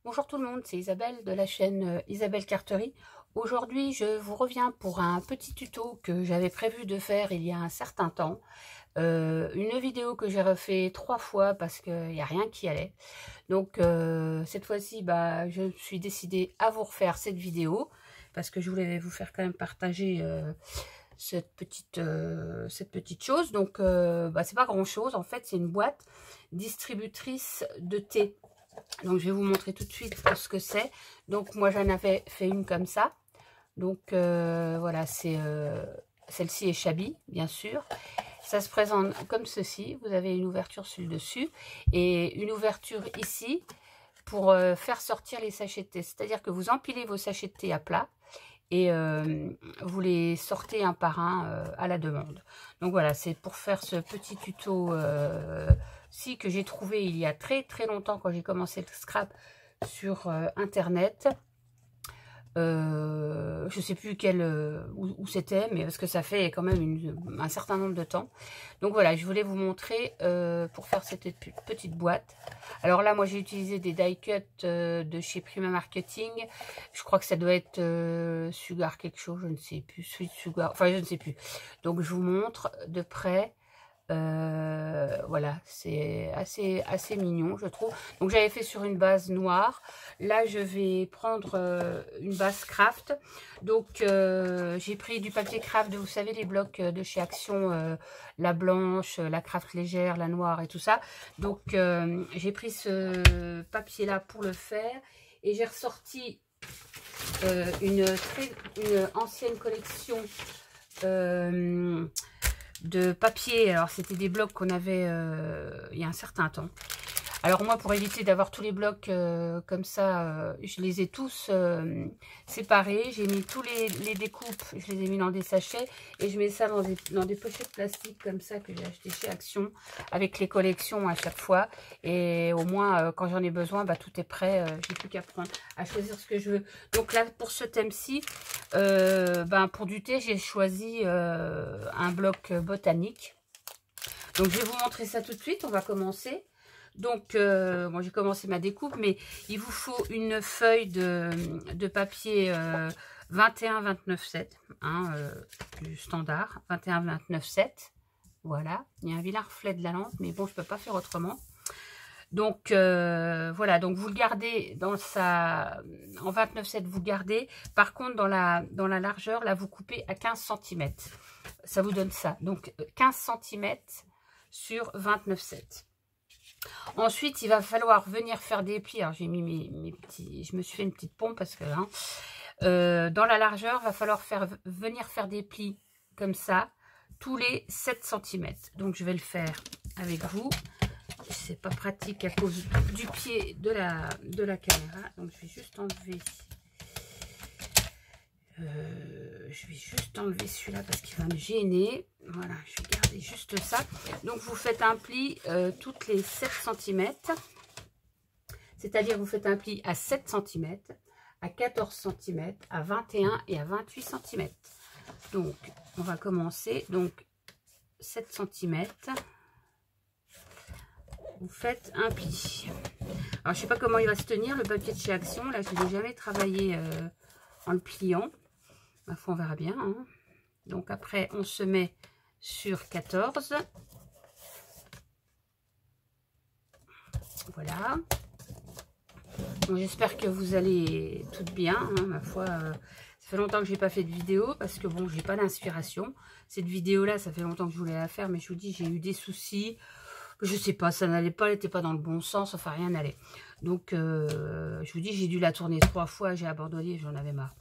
Bonjour tout le monde, c'est Isabelle de la chaîne Isabelle Carterie. Aujourd'hui, je vous reviens pour un petit tuto que j'avais prévu de faire il y a un certain temps. Une vidéo que j'ai refait 3 fois parce qu'il n'y a rien qui allait. Donc cette fois-ci, je me suis décidée à vous refaire cette vidéo parce que je voulais vous faire quand même partager cette petite chose. Donc c'est pas grand chose en fait, c'est une boîte distributrice de thé. Donc je vais vous montrer tout de suite ce que c'est. Donc moi j'en avais fait une comme ça. Donc voilà, c'est celle-ci est Chabi, bien sûr. Ça se présente comme ceci. Vous avez une ouverture sur le dessus et une ouverture ici pour faire sortir les sachets de thé. C'est-à-dire que vous empilez vos sachets de thé à plat et vous les sortez un par un à la demande. Donc voilà, c'est pour faire ce petit tuto que j'ai trouvé il y a très longtemps quand j'ai commencé le scrap sur internet. Je sais plus où c'était, mais parce que ça fait quand même un certain nombre de temps. Donc voilà, je voulais vous montrer pour faire cette petite boîte. Alors là, moi j'ai utilisé des die cut de chez Prima Marketing. Je crois que ça doit être Sugar quelque chose, je ne sais plus, Sweet Sugar, enfin je ne sais plus. Donc je vous montre de près. Voilà, c'est assez mignon je trouve. Donc j'avais fait sur une base noire. Là je vais prendre une base craft. Donc j'ai pris du papier craft, vous savez les blocs de chez Action, la blanche, la craft légère, la noire et tout ça. Donc j'ai pris ce papier là pour le faire et j'ai ressorti une ancienne collection de papier. Alors c'était des blocs qu'on avait il y a un certain temps. Alors moi, pour éviter d'avoir tous les blocs comme ça, je les ai tous séparés. J'ai mis tous les découpes, je les ai mis dans des sachets et je mets ça dans des pochettes plastiques comme ça que j'ai acheté chez Action avec les collections à chaque fois. Et au moins, quand j'en ai besoin, tout est prêt. J'ai plus qu'à prendre, à choisir ce que je veux. Donc là, pour ce thème-ci, pour du thé, j'ai choisi un bloc botanique. Donc je vais vous montrer ça tout de suite. On va commencer. Donc, bon, j'ai commencé ma découpe, mais il vous faut une feuille de papier 21-29-7, hein, du standard, 21-29-7. Voilà, il y a un vilain reflet de la lampe, mais bon, je ne peux pas faire autrement. Donc, voilà, donc vous le gardez en 29-7, vous le gardez. Par contre, dans la largeur, là, vous coupez à 15 cm. Ça vous donne ça. Donc, 15 cm sur 29-7. Ensuite, il va falloir venir faire des plis. Alors, j'ai mis mes petits... Je me suis fait une petite pompe parce que... dans la largeur, il va falloir venir faire des plis comme ça, tous les 7 cm. Donc, je vais le faire avec vous. C'est pas pratique à cause du pied de la caméra. Donc, je vais juste enlever... celui-là parce qu'il va me gêner. Voilà, je vais garder juste ça. Donc vous faites un pli toutes les 7 cm. C'est-à-dire vous faites un pli à 7 cm, à 14 cm, à 21 et à 28 cm. Donc on va commencer. Donc 7 cm. Vous faites un pli. Alors je sais pas comment il va se tenir le papier de chez Action. Là je n'ai jamais travaillé en le pliant. On verra bien. Hein. Donc après, on se met sur 14. Voilà. Bon, j'espère que vous allez toutes bien. Hein, ma foi, ça fait longtemps que j'ai pas fait de vidéo parce que bon, j'ai pas d'inspiration. Cette vidéo-là, ça fait longtemps que je voulais la faire, mais je vous dis, j'ai eu des soucis. Je sais pas, ça n'allait pas, elle n'était pas dans le bon sens, enfin rien n'allait. Donc, je vous dis, j'ai dû la tourner 3 fois, j'ai abandonné, j'en avais marre.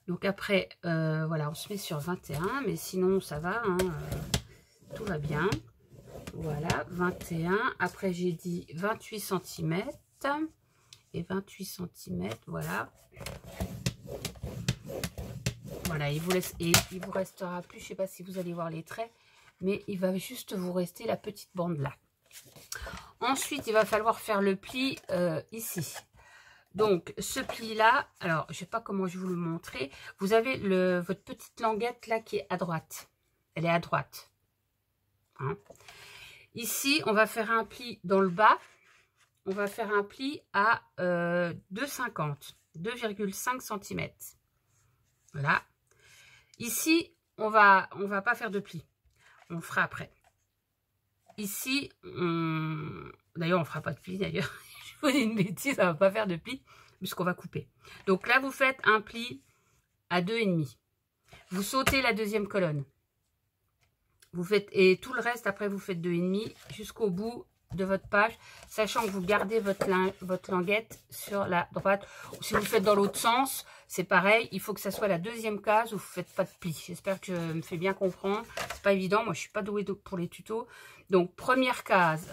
Donc après, voilà, on se met sur 21, mais sinon ça va, hein, tout va bien. Voilà, 21. Après j'ai dit 28 cm et 28 cm, voilà. Voilà, il vous restera plus, je sais pas si vous allez voir les traits, mais il va juste vous rester la petite bande là. Ensuite, il va falloir faire le pli ici. Donc, ce pli-là, alors, je ne sais pas comment je vais vous le montrer. Vous avez votre petite languette là qui est à droite. Elle est à droite. Hein. Ici, on va faire un pli dans le bas. on va faire un pli à 2,50, 2,5 cm. Voilà. Ici, on va pas faire de pli. On le fera après. Ici, d'ailleurs, on ne fera pas de pli, d'ailleurs. Je vous dis une bêtise, on ne va pas faire de pli, puisqu'on va couper. Donc là, vous faites un pli à 2,5. Vous sautez la deuxième colonne. Vous faites, et tout le reste, après, vous faites 2,5 jusqu'au bout de votre page, sachant que vous gardez votre languette sur la droite. Si vous le faites dans l'autre sens, c'est pareil, il faut que ça soit la deuxième case où vous ne faites pas de pli. J'espère que je me fais bien comprendre. C'est pas évident, moi je suis pas douée pour les tutos. Donc première case,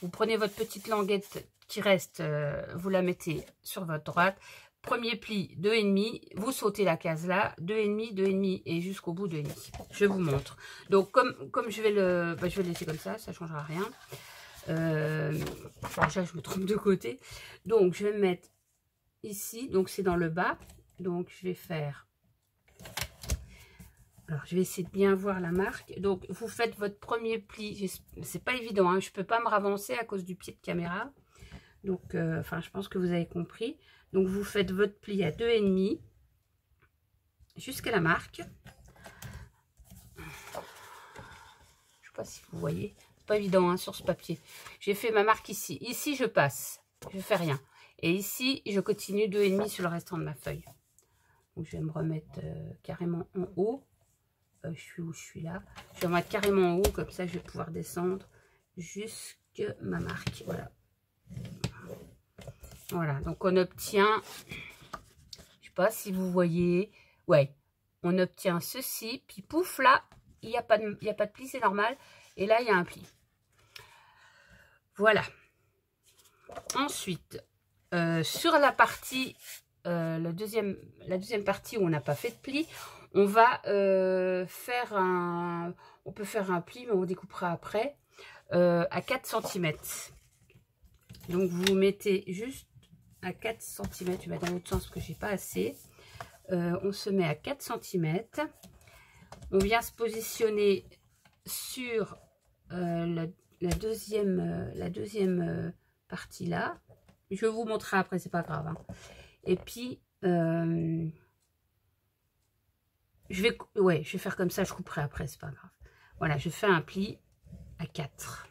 vous prenez votre petite languette qui reste, vous la mettez sur votre droite. Premier pli, 2,5, vous sautez la case là, 2,5, 2,5 et jusqu'au bout 2,5. Je vous montre. Donc comme je vais le laisser comme ça ne changera rien. Déjà je me trompe de côté. Donc je vais me mettre ici, donc c'est dans le bas. Donc je vais faire, alors je vais essayer de bien voir la marque. Donc vous faites votre premier pli, c'est pas évident, hein, je peux pas me ravancer à cause du pied de caméra. Donc enfin je pense que vous avez compris. Donc vous faites votre pli à 2,5 jusqu'à la marque. Je sais pas si vous voyez, c'est pas évident hein, sur ce papier. J'ai fait ma marque ici. Ici je passe, je fais rien. Et ici je continue 2,5 sur le restant de ma feuille. Donc, je vais me remettre carrément en haut. Je suis où? Je suis là. Je vais me mettre carrément en haut, comme ça je vais pouvoir descendre jusqu'à ma marque. Voilà. Voilà, donc on obtient, je sais pas si vous voyez, ouais, on obtient ceci, puis pouf, là, il n'y a pas de pli, c'est normal. Et là, il y a un pli. Voilà. Ensuite, sur la partie... la deuxième partie où on n'a pas fait de pli, on va faire on peut faire un pli, mais on découpera après, à 4 cm. Donc vous mettez juste à 4 cm, je vais dans l'autre sens parce que j'ai pas assez. On se met à 4 cm. On vient se positionner sur la deuxième partie là. Je vous montrerai après, c'est pas grave. Hein. Et puis, je vais faire comme ça, je couperai après, c'est pas grave. Voilà, je fais un pli à 4.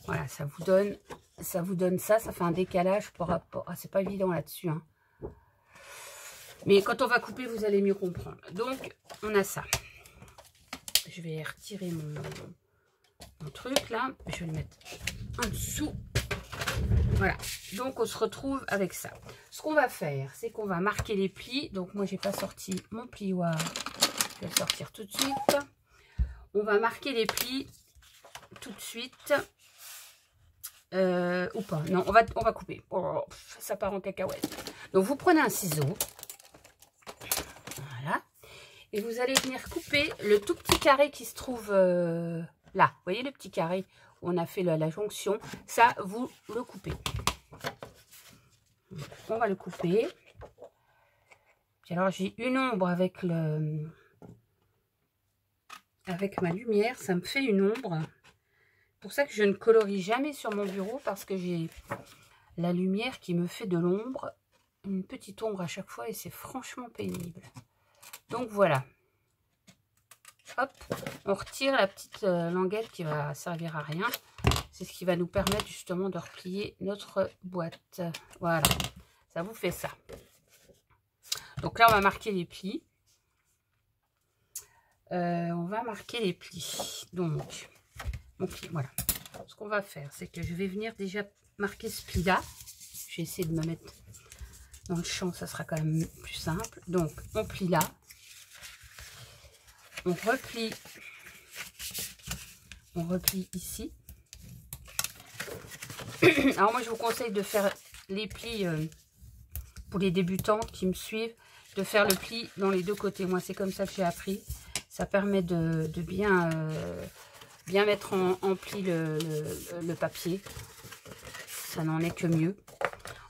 Voilà, ça vous donne ça, ça fait un décalage par rapport... Ah, c'est pas évident là-dessus, hein. Mais quand on va couper, vous allez mieux comprendre. Donc, on a ça. Je vais retirer mon truc, là. Je vais le mettre en dessous. Voilà, donc on se retrouve avec ça. Ce qu'on va faire, c'est qu'on va marquer les plis. Donc moi, j'ai pas sorti mon plioir. Je vais le sortir tout de suite. On va marquer les plis tout de suite. Ou pas. Non, on va couper. Oh, ça part en cacahuète. Donc vous prenez un ciseau. Voilà. Et vous allez venir couper le tout petit carré qui se trouve là. Vous voyez le petit carré où on a fait la jonction. Ça, vous le coupez. On va le couper. Puis alors, j'ai une ombre avec ma lumière. Ça me fait une ombre. C'est pour ça que je ne colorie jamais sur mon bureau, parce que j'ai la lumière qui me fait de l'ombre. Une petite ombre à chaque fois et c'est franchement pénible. Donc voilà. Hop, on retire la petite languette qui va servir à rien. C'est ce qui va nous permettre justement de replier notre boîte. Voilà, ça vous fait ça. Donc là, on va marquer les plis. On va marquer les plis. Donc, mon pli, voilà. Ce qu'on va faire, c'est que je vais venir déjà marquer ce pli-là. Je vais essayer de me mettre dans le champ, ça sera quand même plus simple. Donc, on plie là. On replie ici. Alors moi je vous conseille de faire les plis pour les débutants qui me suivent, de faire le pli dans les deux côtés. Moi c'est comme ça que j'ai appris. Ça permet de bien mettre en pli le papier. Ça n'en est que mieux.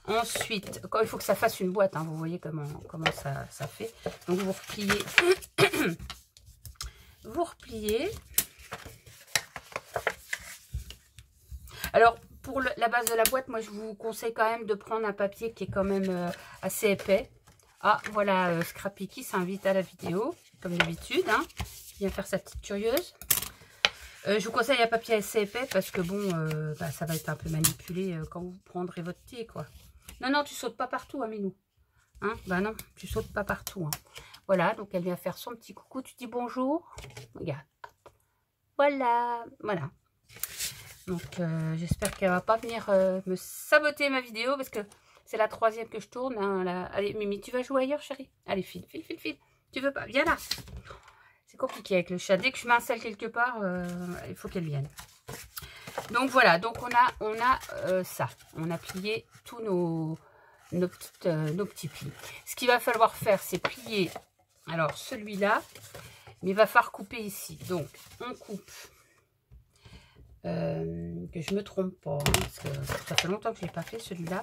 Ensuite, il faut que ça fasse une boîte, hein, vous voyez comment ça fait. Donc vous repliez. Vous repliez. Alors, pour la base de la boîte, moi je vous conseille quand même de prendre un papier qui est quand même assez épais. Ah, voilà, Scrappy qui s'invite à la vidéo, comme d'habitude, hein. Il vient faire sa petite curieuse. Je vous conseille un papier assez épais parce que bon, bah, ça va être un peu manipulé quand vous prendrez votre thé, quoi. Non, non, tu sautes pas partout, hein, Minou. Hein, bah non, tu sautes pas partout. Hein. Voilà, donc elle vient faire son petit coucou. Tu dis bonjour. Regarde. Voilà, voilà. Donc, j'espère qu'elle va pas venir me saboter ma vidéo parce que c'est la 3e que je tourne. Hein, là. Allez, Mimi, tu vas jouer ailleurs, chérie? Allez, file, file, file, file. Tu veux pas? Viens là. C'est compliqué avec le chat. Dès que je m'installe quelque part, il faut qu'elle vienne. Donc, voilà. Donc, on a ça. On a plié tous nos petits plis. Ce qu'il va falloir faire, c'est plier, alors, celui-là. Mais il va falloir couper ici. Donc, on coupe. Que je me trompe pas, hein, parce que ça fait longtemps que je l'ai pas fait celui-là.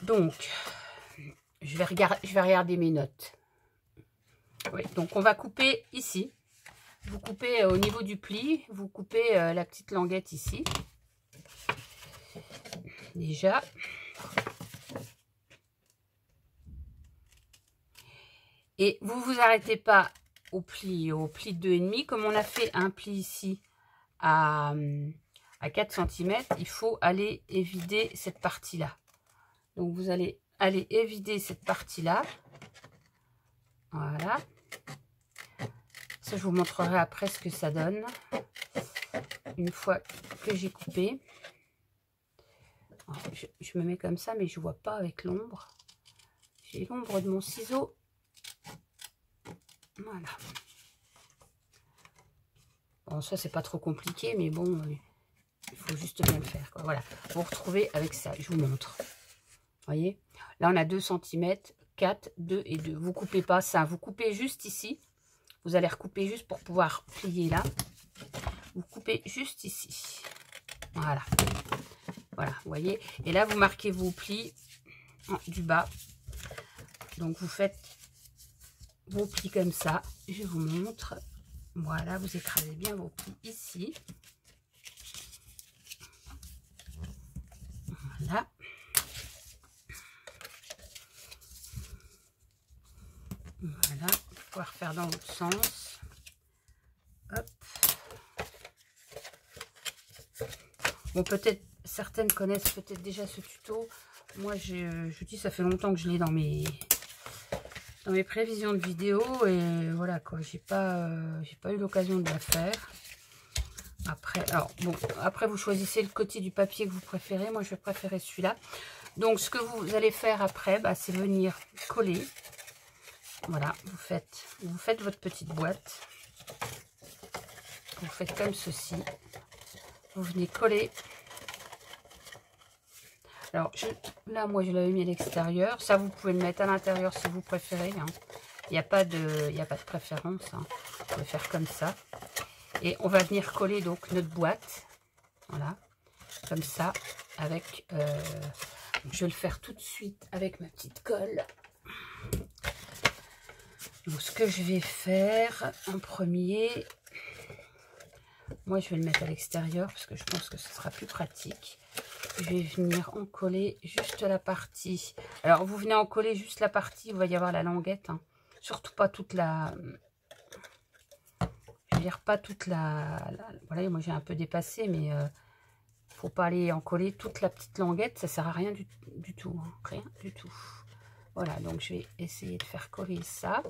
Donc, je vais regarder mes notes. Oui, donc on va couper ici. Vous coupez au niveau du pli, vous coupez la petite languette ici. Déjà. Et vous vous arrêtez pas au pli de 2,5, comme on a fait un pli ici à 4 cm, il faut aller évider cette partie-là. Donc, vous allez aller évider cette partie-là. Voilà. Ça, je vous montrerai après ce que ça donne. Une fois que j'ai coupé. Alors, je me mets comme ça, mais je ne vois pas avec l'ombre. J'ai l'ombre de mon ciseau. Voilà. Bon, ça, c'est pas trop compliqué, mais bon, il faut juste bien le faire, quoi. Voilà. Vous retrouvez avec ça, je vous montre. Vous voyez, là, on a 2 cm, 4, 2 et 2. Vous coupez pas ça, vous coupez juste ici. Vous allez recouper juste pour pouvoir plier là. Vous coupez juste ici. Voilà. Voilà, vous voyez. Et là, vous marquez vos plis du bas. Donc, vous faites vos plis comme ça. Je vous montre. Voilà, vous écrasez bien vos plis ici. Voilà. Voilà, vous pouvez refaire dans l'autre sens. Hop. Bon, peut-être, certaines connaissent peut-être déjà ce tuto. Moi, je dis, ça fait longtemps que je l'ai dans mes prévisions de vidéos. Et voilà, quoi, j'ai pas eu l'occasion de la faire. Après, alors, bon, après, vous choisissez le côté du papier que vous préférez. Moi, je vais préférer celui-là. Donc, ce que vous allez faire après, bah, c'est venir coller. Voilà, vous faites votre petite boîte. Vous faites comme ceci. Vous venez coller. Alors, là, moi, je l'avais mis à l'extérieur. Ça, vous pouvez le mettre à l'intérieur si vous préférez. Hein. Il n'y a pas de préférence. Hein. Vous pouvez faire comme ça. Et on va venir coller donc notre boîte. Voilà. Comme ça. Avec... je vais le faire tout de suite avec ma petite colle. Donc, ce que je vais faire en premier, moi je vais le mettre à l'extérieur parce que je pense que ce sera plus pratique. Je vais venir en coller juste la partie. Alors, vous venez en coller juste la partie où il va y avoir la languette. Hein. Surtout pas toute la... Je veux dire, pas toute la... Voilà, moi j'ai un peu dépassé, mais faut pas aller en coller toute la petite languette. Ça sert à rien du tout. Hein. Rien du tout. Voilà, donc je vais essayer de faire coller ça.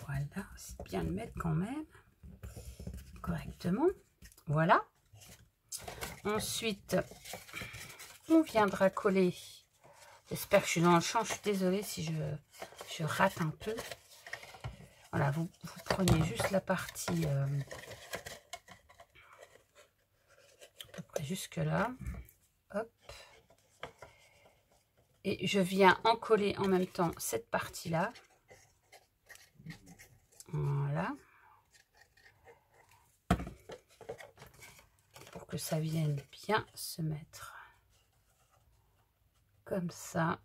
Voilà, c'est bien le mettre quand même correctement. Voilà. Ensuite, on viendra coller. J'espère que je suis dans le champ. Je suis désolée si je rate un peu. Voilà, vous prenez juste la partie à peu près jusque là. Hop. Et je viens en coller en même temps cette partie-là. Voilà. Pour que ça vienne bien se mettre comme ça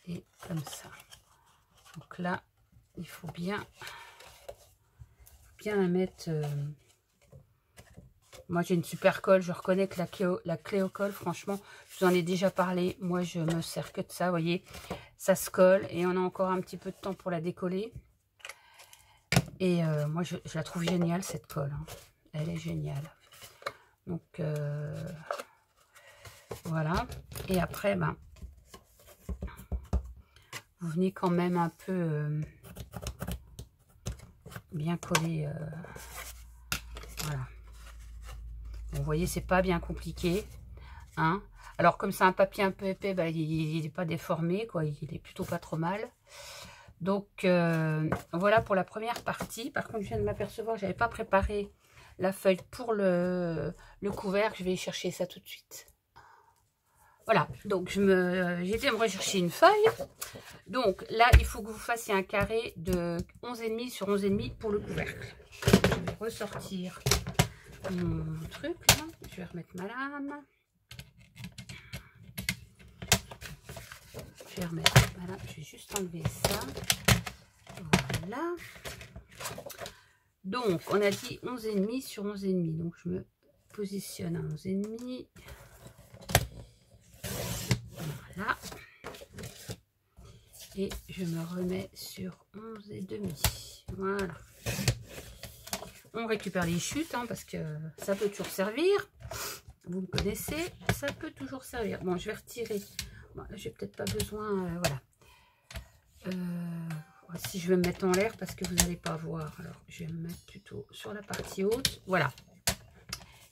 et comme ça. Donc là, il faut bien bien à mettre... Moi, j'ai une super colle. Je reconnais que la Cléocolle, franchement, je vous en ai déjà parlé. Moi, je me sers que de ça, vous voyez. Ça se colle et on a encore un petit peu de temps pour la décoller. Et moi, je la trouve géniale, cette colle. Hein. Elle est géniale. Donc, voilà. Et après, ben, vous venez quand même un peu bien coller. Voilà. Bon, vous voyez, c'est pas bien compliqué. Hein. Alors, comme c'est un papier un peu épais, ben, il n'est pas déformé, quoi. Il est plutôt pas trop mal. Donc, voilà pour la première partie. Par contre, je viens de m'apercevoir que je n'avais pas préparé la feuille pour le couvercle. Je vais chercher ça tout de suite. Voilà, donc j'ai été me rechercher une feuille. Donc là, il faut que vous fassiez un carré de 11,5 sur 11,5 pour le couvercle. Je vais ressortir mon truc là. Je vais remettre ma lame. Je vais remettre ma lame. Je vais juste enlever ça. Voilà. Donc, on a dit 11,5 sur 11,5. Donc, je me positionne à 11,5. Voilà. Et je me remets sur 11,5. Voilà. On récupère les chutes, hein, parce que ça peut toujours servir. Vous me connaissez, ça peut toujours servir. Bon, je vais retirer. Bon, j'ai peut-être pas besoin, voilà. Si je vais me mettre en l'air parce que vous n'allez pas voir. Alors, je vais me mettre plutôt sur la partie haute. Voilà.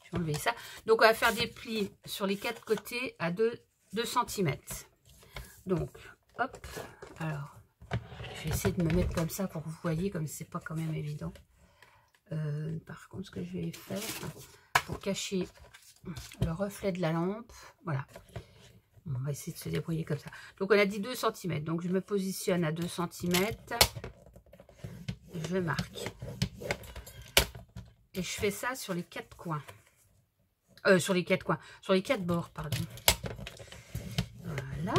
Je vais enlever ça. Donc, on va faire des plis sur les quatre côtés à 2 cm. Donc, hop. Alors, je vais essayer de me mettre comme ça pour que vous voyez, comme c'est pas quand même évident. Par contre, ce que je vais faire pour cacher le reflet de la lampe, voilà. On va essayer de se débrouiller comme ça. Donc, on a dit 2 cm. Donc, je me positionne à 2 cm. Je marque. Et je fais ça sur les 4 coins. Sur les 4 coins. Sur les 4 bords, pardon. Voilà.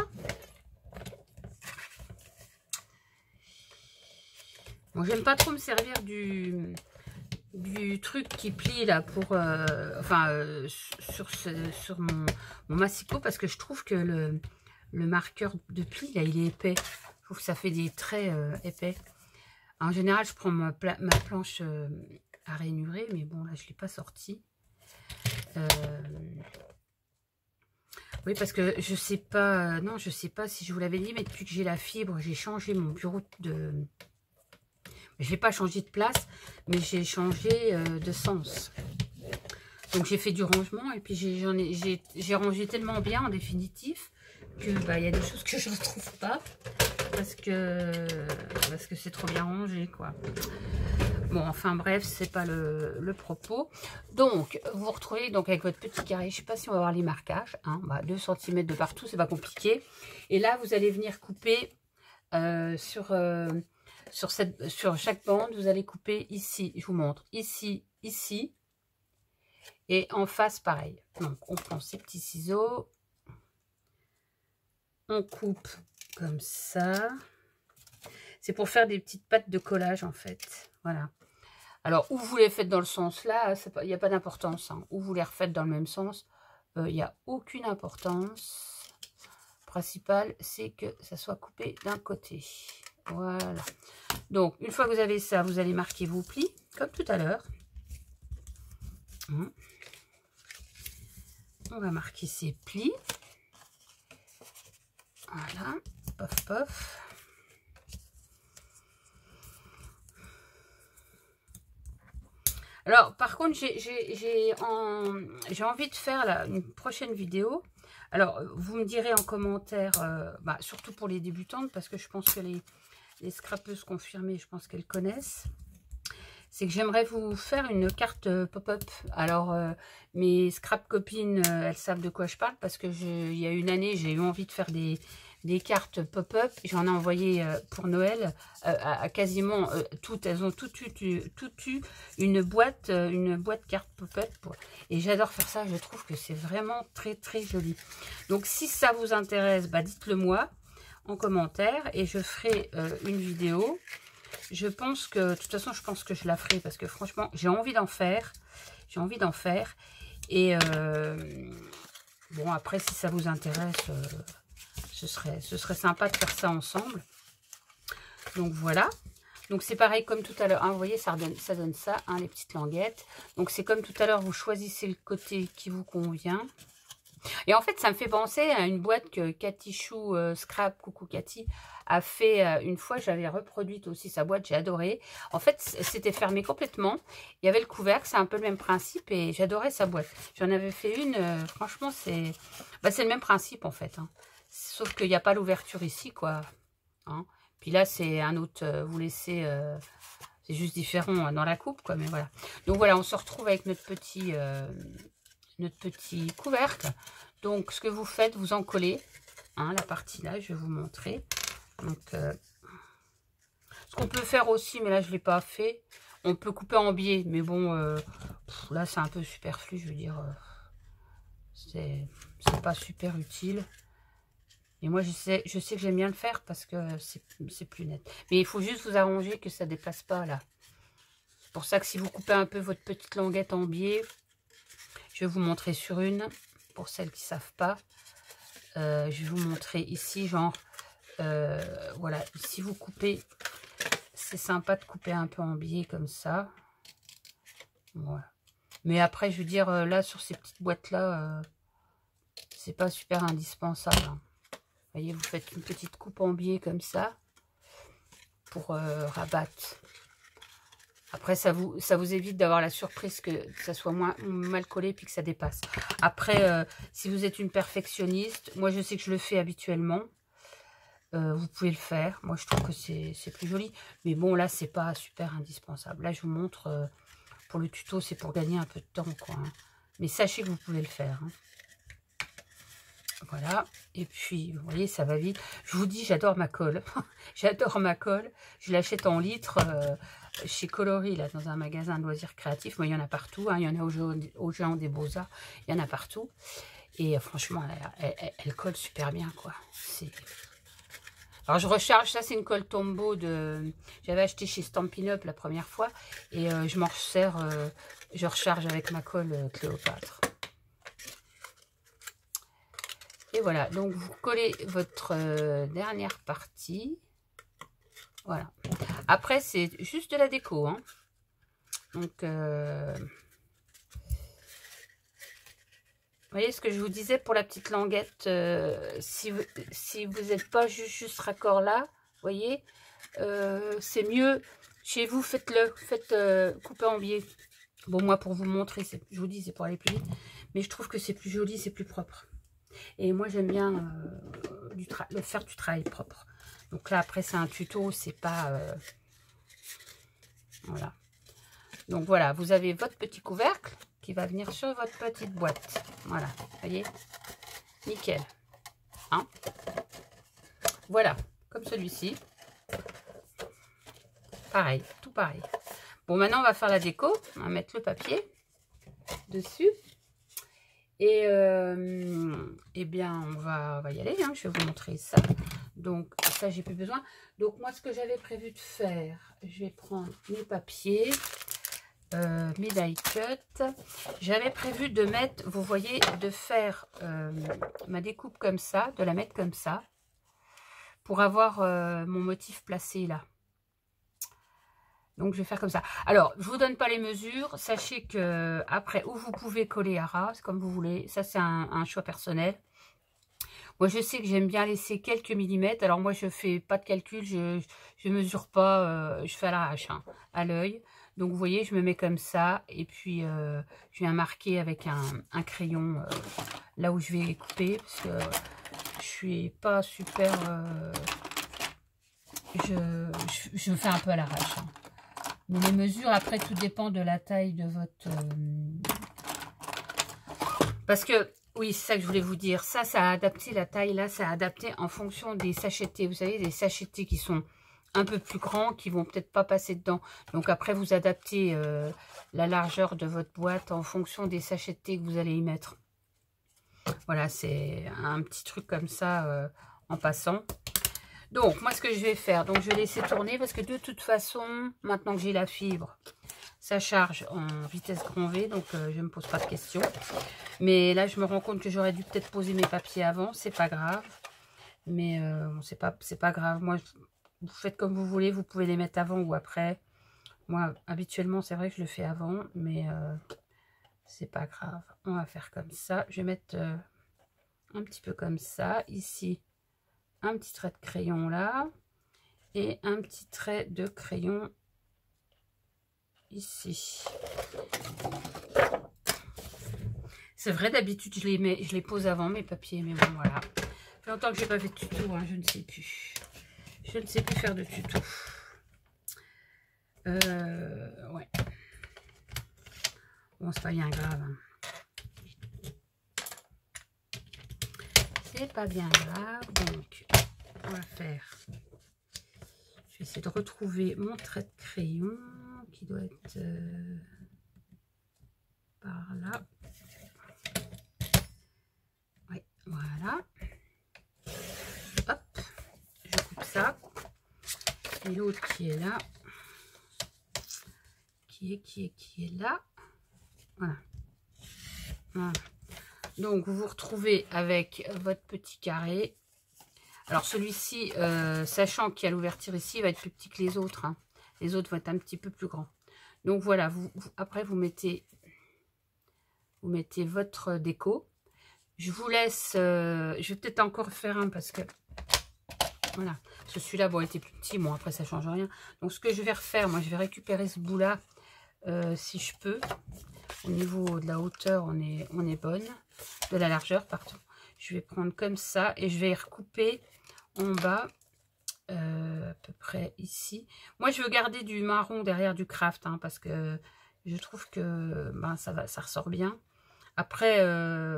Bon, j'aime pas trop me servir du truc qui plie là pour sur mon massicot, parce que je trouve que le marqueur de pli là il est épais. Je trouve que ça fait des traits épais. En général, je prends ma planche à rainurer, mais bon là je l'ai pas sortie. Oui, parce que je sais pas, non je sais pas si je vous l'avais dit, mais depuis que j'ai la fibre, j'ai changé mon bureau de... Je n'ai pas changé de place, mais j'ai changé de sens. Donc, j'ai fait du rangement et puis j'ai rangé tellement bien en définitif que bah, y a des choses que je ne retrouve pas parce que c'est trop bien rangé, quoi. Bon, enfin bref, c'est pas le propos. Donc, vous vous retrouvez donc avec votre petit carré. Je ne sais pas si on va voir les marquages. Hein, bah, 2 cm de partout, c'est pas compliqué. Et là, vous allez venir couper sur chaque bande, vous allez couper ici, je vous montre, ici, ici, et en face pareil. Donc on prend ces petits ciseaux, on coupe comme ça. C'est pour faire des petites pattes de collage en fait, voilà. Alors où vous les faites dans le sens là, il n'y a pas d'importance, hein. Où vous les refaites dans le même sens, il n'y a aucune importance. Le principal, c'est que ça soit coupé d'un côté. Voilà. Donc, une fois que vous avez ça, vous allez marquer vos plis, comme tout à l'heure. On va marquer ces plis. Voilà. Pof, pof. Alors, par contre, j'ai envie de faire là, une prochaine vidéo. Alors, vous me direz en commentaire, surtout pour les débutantes, parce que je pense que les scrapeuses confirmées, je pense qu'elles connaissent. C'est que j'aimerais vous faire une carte pop-up. Alors, mes scrap copines, elles savent de quoi je parle, parce que il y a une année, j'ai eu envie de faire des cartes pop-up. J'en ai envoyé pour Noël à quasiment toutes. Elles ont toutes eu une boîte carte pop-up. Et j'adore faire ça. Je trouve que c'est vraiment très, très joli. Donc, si ça vous intéresse, dites-le moi en commentaire. Et je ferai une vidéo Je pense que, de toute façon, je pense que je la ferai parce que franchement, j'ai envie d'en faire. J'ai envie d'en faire. Et bon, après, si ça vous intéresse, ce serait sympa de faire ça ensemble. Donc voilà. Donc c'est pareil comme tout à l'heure. Hein, vous voyez, ça donne ça, hein, les petites languettes. Donc c'est comme tout à l'heure, vous choisissez le côté qui vous convient. Et en fait, ça me fait penser à une boîte que Cathy Chou Scrap, coucou Cathy, a fait une fois. J'avais reproduite aussi sa boîte, j'ai adoré. En fait, c'était fermé complètement. Il y avait le couvercle, c'est un peu le même principe et j'adorais sa boîte. J'en avais fait une, franchement, c'est le même principe en fait. Hein. Sauf qu'il n'y a pas l'ouverture ici, quoi. Hein. Puis là, c'est un autre, vous laissez... c'est juste différent dans la coupe, quoi, mais voilà. Donc voilà, on se retrouve avec notre petit couvercle. Donc ce que vous faites, vous en collez, hein, la partie là, je vais vous montrer. Donc ce qu'on peut faire aussi, mais là je l'ai pas fait, on peut couper en biais, mais bon, là c'est un peu superflu, je veux dire, c'est pas super utile. Et moi je sais que j'aime bien le faire parce que c'est plus net. Mais il faut juste vous arranger que ça dépasse pas là. C'est pour ça que si vous coupez un peu votre petite languette en biais, je vais vous montrer sur une, pour celles qui ne savent pas. Je vais vous montrer ici, genre, voilà, si vous coupez, c'est sympa de couper un peu en biais comme ça. Voilà. Mais après, je veux dire, là, sur ces petites boîtes-là, c'est pas super indispensable. Hein. Vous voyez, vous faites une petite coupe en biais comme ça, pour rabattre. Après, ça vous évite d'avoir la surprise que ça soit moins mal collé puis que ça dépasse. Après, si vous êtes une perfectionniste, moi je sais que je le fais habituellement. Vous pouvez le faire. Moi je trouve que c'est plus joli. Mais bon, là, c'est pas super indispensable. Là, je vous montre, pour le tuto, c'est pour gagner un peu de temps, quoi. Hein. Mais sachez que vous pouvez le faire. Hein. Voilà. Et puis, vous voyez, ça va vite. Je vous dis, j'adore ma colle. J'adore ma colle. Je l'achète en litres chez Coloris, là, dans un magasin de loisirs créatifs. Moi, il y en a partout. Hein. Il y en a au Géant des Beaux-Arts. Il y en a partout. Et franchement, elle colle super bien, quoi. Alors, je recharge. Ça, c'est une colle Tombow de... J'avais acheté chez Stampin' Up la première fois. Et je m'en sers. Je recharge avec ma colle Cléopâtre. Et voilà, donc vous collez votre dernière partie. Voilà. Après, c'est juste de la déco. Hein. Donc, vous voyez ce que je vous disais pour la petite languette. Si vous n'êtes pas juste raccord là, vous voyez, c'est mieux. Chez vous, faites-le. Faites couper en biais. Bon, moi, pour vous montrer, je vous dis, c'est pour aller plus vite. Mais je trouve que c'est plus joli, c'est plus propre. Et moi, j'aime bien faire du travail propre. Donc là, après, c'est un tuto, c'est pas... voilà. Donc voilà, vous avez votre petit couvercle qui va venir sur votre petite boîte. Voilà, vous voyez, nickel. Hein, voilà, comme celui-ci. Pareil, tout pareil. Bon, maintenant, on va faire la déco. On va mettre le papier dessus. Et eh bien, on va y aller. Hein. Je vais vous montrer ça. Donc, ça, j'ai plus besoin. Donc, moi, ce que j'avais prévu de faire, je vais prendre mes papiers, mes die cut. J'avais prévu de mettre, vous voyez, de faire ma découpe comme ça, de la mettre comme ça, pour avoir mon motif placé là. Donc, je vais faire comme ça. Alors, je vous donne pas les mesures. Sachez que après, où vous pouvez coller à ras, comme vous voulez. Ça, c'est un choix personnel. Moi, je sais que j'aime bien laisser quelques millimètres. Alors, moi, je fais pas de calcul. Je mesure pas. Je fais à l'arrache, hein, à l'œil. Donc, vous voyez, je me mets comme ça. Et puis, je viens marquer avec un crayon là où je vais couper. Parce que je suis pas super... je fais un peu à l'arrache, hein. Mais les mesures, après, tout dépend de la taille de votre... Parce que, oui, c'est ça que je voulais vous dire. Ça a adapté la taille, là, ça a adapté en fonction des sachettés. Vous savez, des sachettés qui sont un peu plus grands, qui vont peut-être pas passer dedans. Donc, après, vous adaptez la largeur de votre boîte en fonction des sachettés que vous allez y mettre. Voilà, c'est un petit truc comme ça en passant. Donc, moi, ce que je vais faire, donc je vais laisser tourner parce que de toute façon, maintenant que j'ai la fibre, ça charge en vitesse grand V, donc je ne me pose pas de questions. Mais là, je me rends compte que j'aurais dû peut-être poser mes papiers avant, c'est pas grave. Mais c'est pas grave. Moi, vous faites comme vous voulez, vous pouvez les mettre avant ou après. Moi, habituellement, c'est vrai que je le fais avant, mais c'est pas grave. On va faire comme ça. Je vais mettre un petit peu comme ça. Ici, un petit trait de crayon là. Et un petit trait de crayon ici. C'est vrai, d'habitude, je les pose avant mes papiers, mais bon, voilà. Ça fait longtemps que j'ai pas fait de tuto, hein, je ne sais plus. Je ne sais plus faire de tuto. Ouais. Bon, c'est pas bien grave. Hein. C'est pas bien grave. Donc, on va faire. Je vais essayer de retrouver mon trait de crayon qui doit être par là. Oui, voilà. Hop, je coupe ça. Et l'autre qui est là. Qui est là. Voilà. Voilà. Donc, vous vous retrouvez avec votre petit carré. Alors, celui-ci, sachant qu'il y a l'ouverture ici, il va être plus petit que les autres. Hein. Les autres vont être un petit peu plus grands. Donc, voilà. Après, vous mettez votre déco. Je vous laisse... je vais peut-être encore faire un parce que... Voilà. Parce que celui-là, bon, il était plus petit. Bon, après, ça ne change rien. Donc, ce que je vais refaire, moi, je vais récupérer ce bout-là, si je peux. Au niveau de la hauteur, on est bonne. De la largeur, pardon. Je vais prendre comme ça et je vais recouper en bas, à peu près ici. Moi, je veux garder du marron derrière du craft, hein, parce que je trouve que ben, ça ressort bien. Après,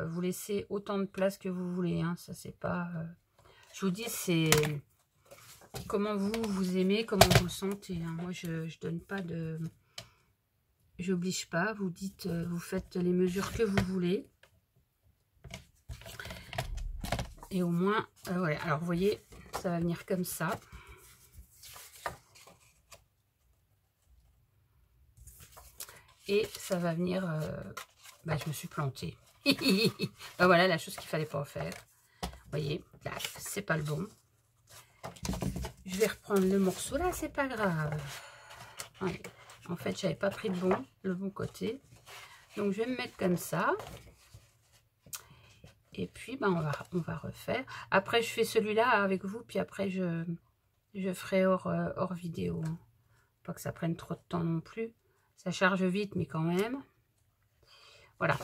vous laissez autant de place que vous voulez. Hein, ça, c'est pas... je vous dis, c'est comment vous aimez, comment vous le sentez. Hein. Moi, je donne pas de... J'oblige pas. Vous dites, vous faites les mesures que vous voulez. Et au moins, voilà. Alors, vous voyez, ça va venir comme ça. Et ça va venir... bah, je me suis plantée. Bah, voilà la chose qu'il fallait pas faire. Vous voyez, là, c'est pas le bon. Je vais reprendre le morceau. Là, c'est pas grave. Ouais. En fait, j'avais pas pris le bon côté. Donc, je vais me mettre comme ça. Et puis, ben, on va refaire. Après, je fais celui-là avec vous. Puis après, je ferai hors vidéo. Hein. Pas que ça prenne trop de temps non plus. Ça charge vite, mais quand même. Voilà.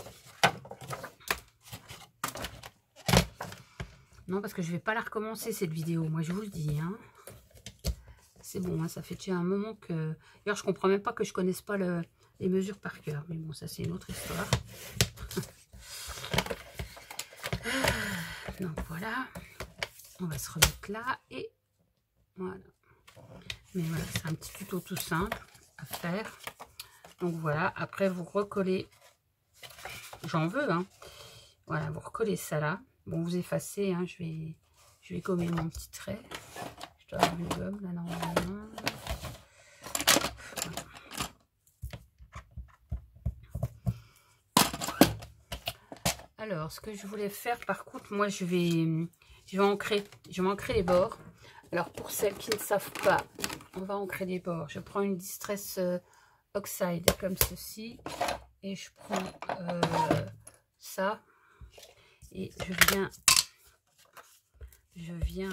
Non, parce que je vais pas la recommencer, cette vidéo. Moi, je vous le dis. Hein. C'est bon, hein, ça fait déjà un moment que... D'ailleurs, je comprends même pas que je connaisse pas les mesures par cœur. Mais bon, ça, c'est une autre histoire. Donc, voilà. On va se remettre là. Et voilà. Mais voilà, c'est un petit tuto tout simple à faire. Donc, voilà. Après, vous recollez. J'en veux, hein. Voilà, vous recollez ça là. Bon, vous effacez, hein. Je vais gommer mon petit trait. Je dois avoir une gomme, là, normalement. Alors, ce que je voulais faire, par contre, moi, je vais ancrer les bords. Alors, pour celles qui ne savent pas, on va ancrer les bords. Je prends une Distress Oxide, comme ceci. Et je prends ça. Et je viens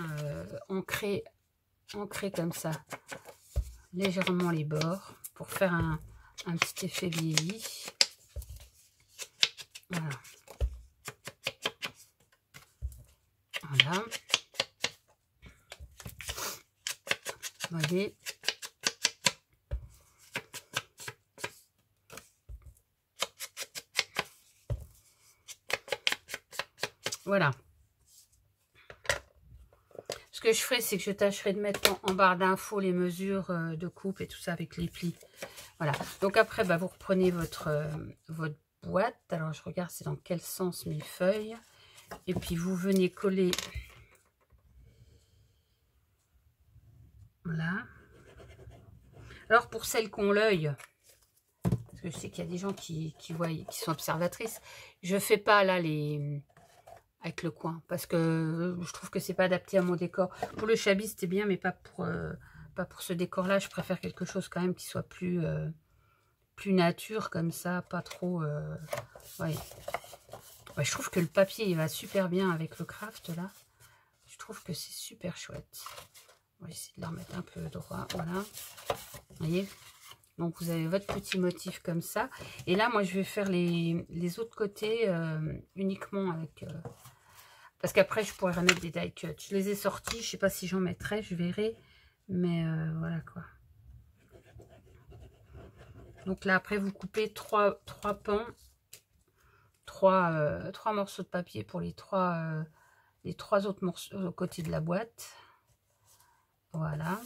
ancrer comme ça, légèrement les bords, pour faire un petit effet vieilli. Voilà. Voilà. Vous voyez. Voilà. Ce que je ferai, c'est que je tâcherai de mettre en barre d'infos les mesures de coupe et tout ça avec les plis. Voilà. Donc après, bah, vous reprenez votre boîte. Alors, je regarde c'est dans quel sens mes feuilles. Et puis, vous venez coller Voilà. Alors pour celles qui ont l'œil, parce que je sais qu'il y a des gens qui voient, qui sont observatrices, je fais pas là les avec le coin, parce que je trouve que c'est pas adapté à mon décor. Pour le Shabby c'était bien, mais pas pour ce décor là. Je préfère quelque chose quand même qui soit plus nature comme ça, pas trop ouais. Ouais, je trouve que le papier il va super bien avec le craft là. Je trouve que c'est super chouette. On va essayer de le remettre un peu droit, voilà. Vous voyez, donc vous avez votre petit motif comme ça. Et là moi je vais faire les autres côtés uniquement avec parce qu'après je pourrais remettre des die cuts. Je les ai sortis, je sais pas si j'en mettrai, je verrai, mais voilà quoi. Donc là après vous coupez trois pans, trois morceaux de papier pour les trois autres morceaux aux côtés de la boîte. Voilà.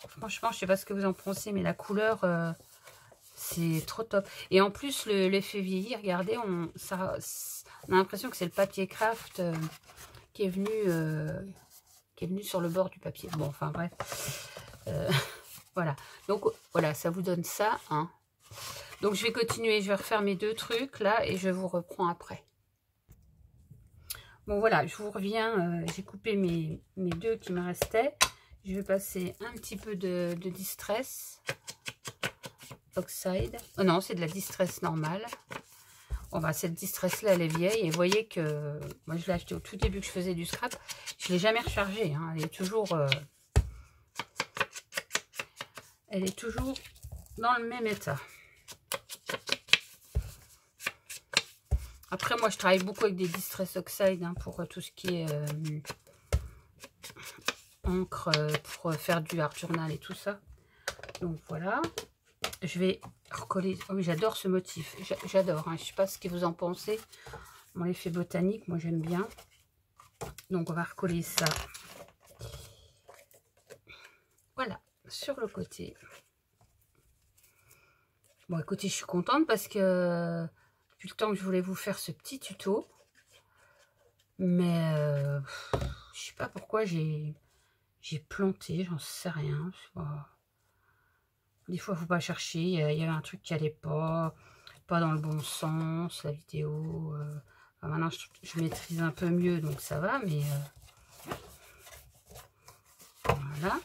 Franchement, je sais pas ce que vous en pensez, mais la couleur, c'est trop top. Et en plus, l'effet vieilli, regardez, on a l'impression que c'est le papier craft qui est venu sur le bord du papier. Bon, enfin bref. Voilà. Donc voilà, ça vous donne ça. Hein. Donc je vais continuer, je vais refaire mes deux trucs là et je vous reprends après. Bon voilà, je vous reviens. J'ai coupé mes deux qui me restaient. Je vais passer un petit peu de Distress Oxide. Oh non, c'est de la Distress normale. Bon bah cette Distress là, elle est vieille. Et vous voyez que moi je l'ai acheté au tout début que je faisais du scrap. Je ne l'ai jamais rechargée. Hein. Elle est toujours dans le même état. Après moi je travaille beaucoup avec des Distress Oxide hein, pour tout ce qui est encre pour faire du art journal et tout ça. Donc voilà, je vais recoller. Oh, oui, j'adore ce motif, j'adore. Hein. Je sais pas ce que vous en pensez. Bon, l'effet botanique, moi j'aime bien. Donc on va recoller ça. Voilà, sur le côté. Bon, écoutez, je suis contente parce que depuis le temps que je voulais vous faire ce petit tuto, mais je sais pas pourquoi j'ai planté, j'en sais rien. Des fois, il ne faut pas chercher. Il y avait un truc qui n'allait pas dans le bon sens, la vidéo. Enfin, maintenant, je maîtrise un peu mieux, donc ça va, mais voilà.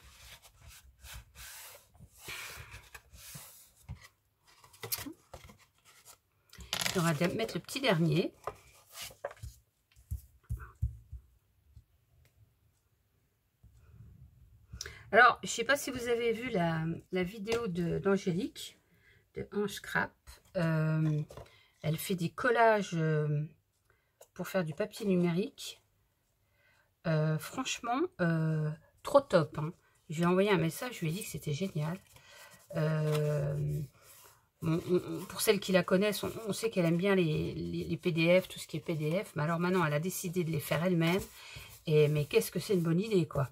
On va mettre le petit dernier. Alors, je ne sais pas si vous avez vu la vidéo d'Angélique, de Ange Scrap. Elle fait des collages pour faire du papier numérique. Franchement, trop top. Hein. Je lui ai envoyé un message, je lui ai dit que c'était génial. Bon, pour celles qui la connaissent, on sait qu'elle aime bien les PDF, tout ce qui est PDF. Mais alors maintenant, elle a décidé de les faire elle-même. Mais qu'est-ce que c'est une bonne idée, quoi.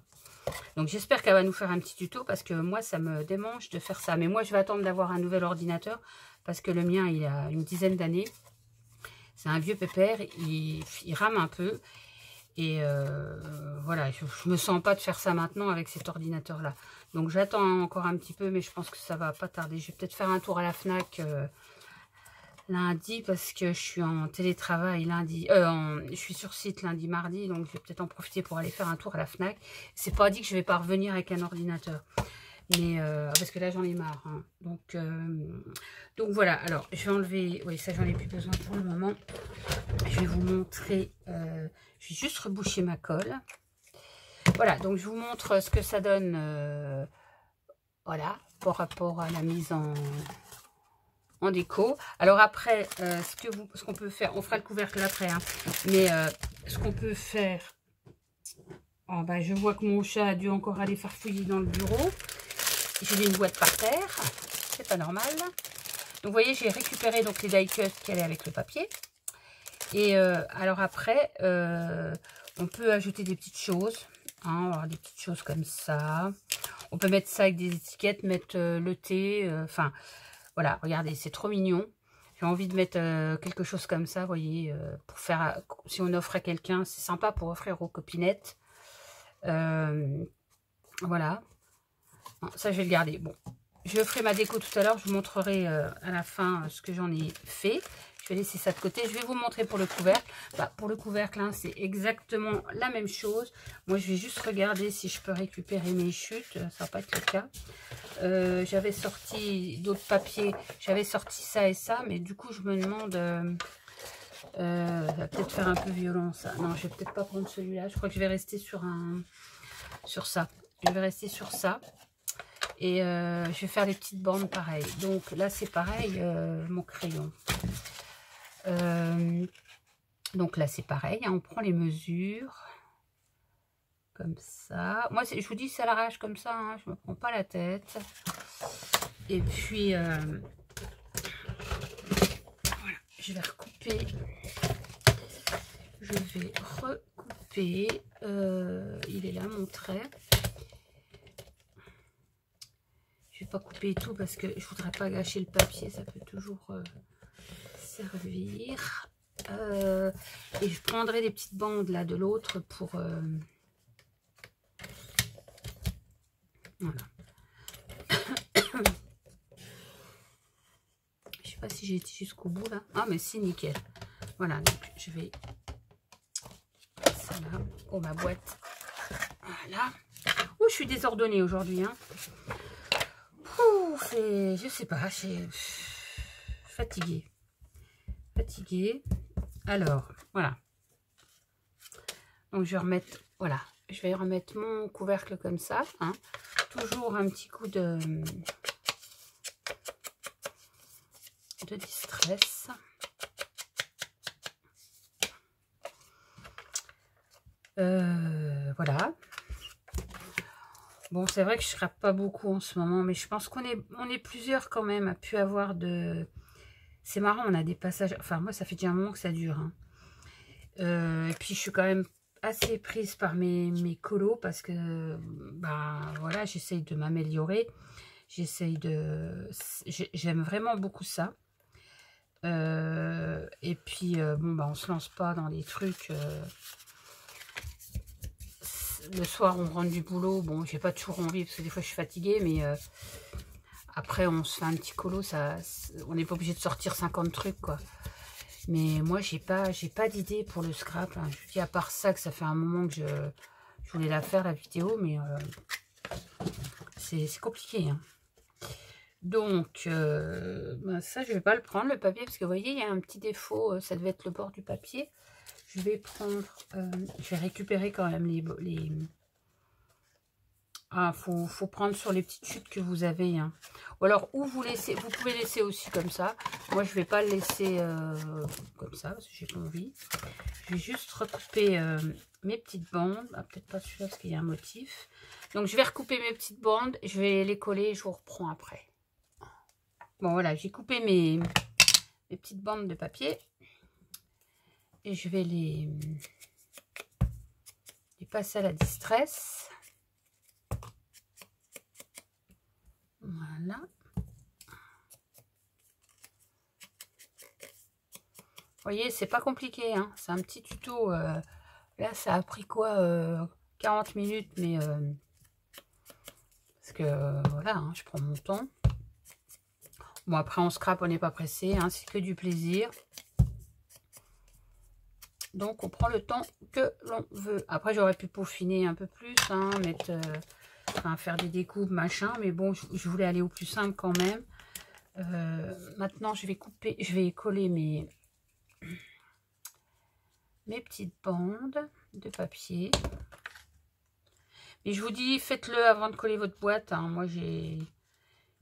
Donc j'espère qu'elle va nous faire un petit tuto parce que moi ça me démange de faire ça. Mais moi je vais attendre d'avoir un nouvel ordinateur parce que le mien il a une dizaine d'années. C'est un vieux pépère, il rame un peu. Et voilà, je me sens pas de faire ça maintenant avec cet ordinateur là. Donc j'attends encore un petit peu mais je pense que ça va pas tarder. Je vais peut-être faire un tour à la FNAC lundi parce que je suis en télétravail lundi, je suis sur site lundi, mardi, donc je vais peut-être en profiter pour aller faire un tour à la FNAC. C'est pas dit que je vais pas revenir avec un ordinateur, mais parce que là j'en ai marre. Hein. Donc voilà. Alors je vais enlever, oui ça j'en ai plus besoin pour le moment. Je vais vous montrer, je vais juste reboucher ma colle. Voilà, donc je vous montre ce que ça donne, voilà, par rapport à la mise en déco. Alors après, ce qu'on peut faire, on fera le couvercle après, hein, mais ce qu'on peut faire, oh, bah, je vois que mon chat a dû encore aller farfouiller dans le bureau. J'ai mis une boîte par terre, c'est pas normal. Donc vous voyez, j'ai récupéré donc les die cuts qui allaient avec le papier. Et alors après, on peut ajouter des petites choses, hein, alors des petites choses comme ça. On peut mettre ça avec des étiquettes, mettre le thé, enfin... Voilà, regardez, c'est trop mignon. J'ai envie de mettre quelque chose comme ça, vous voyez, pour faire, si on offre à quelqu'un, c'est sympa pour offrir aux copinettes. Voilà. Bon, ça, je vais le garder. Bon, je ferai ma déco tout à l'heure. Je vous montrerai à la fin ce que j'en ai fait. Je vais laisser ça de côté. Je vais vous montrer pour le couvercle. Bah, pour le couvercle, hein, c'est exactement la même chose. Moi, je vais juste regarder si je peux récupérer mes chutes. Ça va pas être le cas. J'avais sorti d'autres papiers. J'avais sorti ça et ça. Mais du coup, je me demande... ça va peut-être faire un peu violent, ça. Non, je vais peut-être pas prendre celui-là. Je crois que je vais rester sur ça. Je vais rester sur ça. Et je vais faire les petites bandes pareil. Donc là, c'est pareil, mon crayon. Donc là, c'est pareil, hein, on prend les mesures, comme ça. Moi, je vous dis, c'est à l'arrache comme ça, hein, je me prends pas la tête. Et puis, voilà, je vais recouper. Je vais recouper. Il est là, mon trait. Je vais pas couper tout parce que je voudrais pas gâcher le papier, ça peut toujours servir. Et je prendrai des petites bandes là de l'autre pour voilà. Je sais pas si j'ai été jusqu'au bout là. Ah mais si, nickel. Voilà, donc je vais ça là. Oh, ma boîte. Voilà. Oh, je suis désordonnée aujourd'hui, hein. Je sais pas, je suis fatiguée. Alors, voilà. Donc, je vais remettre, voilà. Je vais remettre mon couvercle comme ça, hein. Toujours un petit coup de distress. Voilà. Bon, c'est vrai que je scrape pas beaucoup en ce moment, mais je pense qu'on est plusieurs quand même à pu avoir de... C'est marrant, on a des passages... Enfin, moi, ça fait déjà un moment que ça dure. Hein. Et puis, je suis quand même assez prise par mes colos parce que, bah, voilà, j'essaye de m'améliorer. J'aime vraiment beaucoup ça. Et puis, bon, bah, on se lance pas dans des trucs... le soir, on rentre du boulot. Bon, j'ai pas toujours envie parce que des fois, je suis fatiguée, mais... après, on se fait un petit colo, on n'est pas obligé de sortir 50 trucs, quoi. Mais moi, j'ai pas d'idée pour le scrap. Hein. Je dis à part ça que ça fait un moment que je voulais la faire, la vidéo, mais c'est compliqué. Hein. Donc, ben ça, je vais pas le prendre, le papier, parce que vous voyez, il y a un petit défaut. Ça devait être le bord du papier. Je vais prendre, je vais récupérer quand même les ah, faut prendre sur les petites chutes que vous avez. Hein. Ou alors, vous pouvez laisser aussi comme ça. Moi, je vais pas le laisser comme ça, parce que j'ai pas envie. Je vais juste recouper mes petites bandes. Ah, peut-être pas celui-là, parce qu'il y a un motif. Donc, je vais recouper mes petites bandes. Je vais les coller et je vous reprends après. Bon, voilà, j'ai coupé mes petites bandes de papier. Et je vais les passer à la distress. Voilà. Vous voyez, c'est pas compliqué. Hein. C'est un petit tuto. Là, ça a pris quoi 40 minutes, mais... parce que, voilà, hein, je prends mon temps. Bon, après, on scrape, on n'est pas pressé. Hein, c'est que du plaisir. Donc, on prend le temps que l'on veut. Après, j'aurais pu peaufiner un peu plus, hein, mettre... enfin, faire des découpes, machin. Mais bon, je voulais aller au plus simple quand même. Maintenant, je vais coller mes petites bandes de papier. Et je vous dis, faites-le avant de coller votre boîte. Hein. Moi,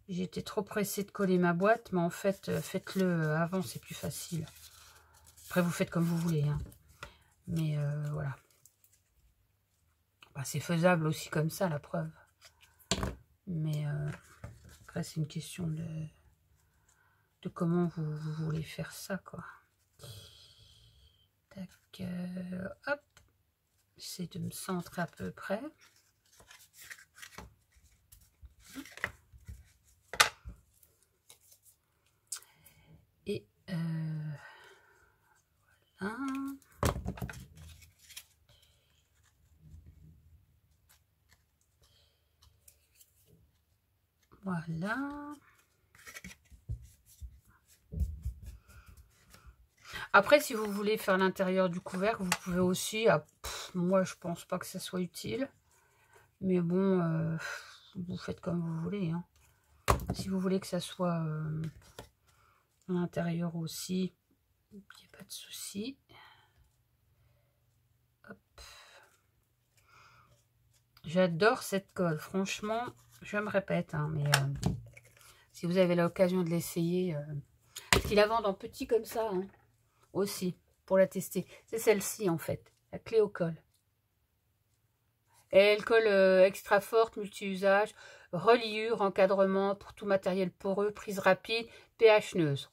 j'étais trop pressée de coller ma boîte. Mais en fait, faites-le avant, c'est plus facile. Après, vous faites comme vous voulez. Hein. Mais voilà. Bah, c'est faisable aussi comme ça, la preuve. Mais après, c'est une question de comment vous voulez faire ça, quoi. Tac, hop. J'essaie de me centrer à peu près. Et voilà. Voilà. Après, si vous voulez faire l'intérieur du couvercle, vous pouvez aussi. Moi, je pense pas que ça soit utile. Mais bon, vous faites comme vous voulez. Hein. Si vous voulez que ça soit à l'intérieur aussi, il n'y a pas de souci. J'adore cette colle. Franchement, je me répète, hein, mais si vous avez l'occasion de l'essayer, parce qu'ils la vendent en petit comme ça, hein, aussi, pour la tester. C'est celle-ci, en fait, la Cléo colle. Et elle colle extra forte, multi-usage, reliure, encadrement pour tout matériel poreux, prise rapide, pH neutre.